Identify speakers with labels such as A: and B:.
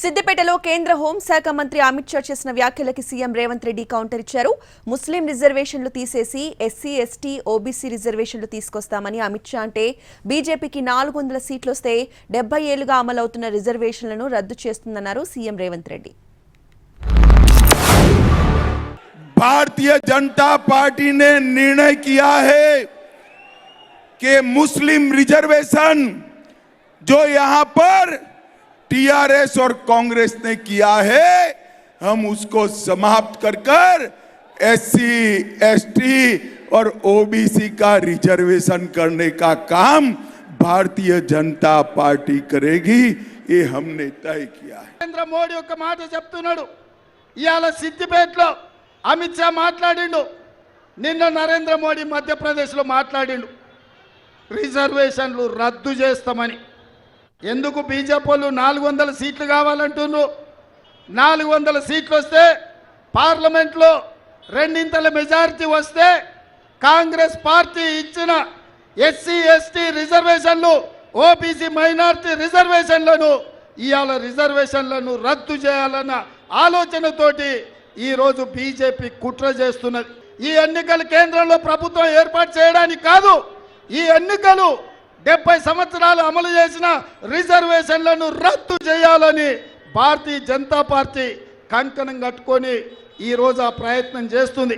A: సిద్దిపేటలో కేంద్ర హోంశాఖ మంత్రి అమిత్ షా చేసిన వ్యాఖ్యలకి సీఎం రేవంత్ రెడ్డి కౌంటర్ ఇచ్చారు. ముస్లిం రిజర్వేషన్లు తీసేసి ఎస్సీ, ఎస్టీ, ఓబీసీ రిజర్వేషన్లు తీసుకొస్తామని అమిత్ షా అంటే బీజేపీకి 400 సీట్లు వస్తే 70 ఏళ్లుగా అమలవుతున్న రిజర్వేషన్లను రద్దు చేస్తుందన్నారు సీఎం రేవంత్ రెడ్డి.
B: भारतीय जनता पार्टी ने निर्णय किया है कि मुस्लिम रिजर्वेशन जो यहां पर टीआरएस और कांग्रेस ने किया है, हम उसको समाप्त कर एससी, एसटी और ओबीसी का रिजर्वेशन करने का काम भारतीय जनता पार्टी करेगी. ये हमने तय किया है.
C: नरेंद्र मोदी ఒక మాట చెప్తున్నాడు. ఇయాల సిద్దిపేటలో అమిత్ షా మాట్లాడిండు. నిన్న నరేంద్ర మోడీ మధ్యప్రదేశ్లో మాట్లాడిండు రిజర్వేషన్లు రద్దు చేస్తామని. ఎందుకు బీజేపీ వాళ్ళు 400 సీట్లు కావాలంటున్నారు? 400 సీట్లు వస్తే పార్లమెంట్లో రెండింతల మెజారిటీ వస్తే కాంగ్రెస్ పార్టీ ఇచ్చిన ఎస్సీ, ఎస్టీ రిజర్వేషన్లు, ఓబీసీ మైనారిటీ రిజర్వేషన్లను ఇవాళ రిజర్వేషన్లను రద్దు చేయాలన్న ఆలోచనతోటి ఈరోజు బీజేపీ కుట్ర చేస్తున్నది. ఈ ఎన్నికలు కేంద్రంలో ప్రభుత్వం ఏర్పాటు చేయడానికి కాదు, ఈ ఎన్నికలు 70 సంవత్సరాలు అమలు చేసిన రిజర్వేషన్లను రద్దు చేయాలని భారతీయ జనతా పార్టీ కంకణం కట్టుకొని ఈరోజు ఆ ప్రయత్నం చేస్తుంది.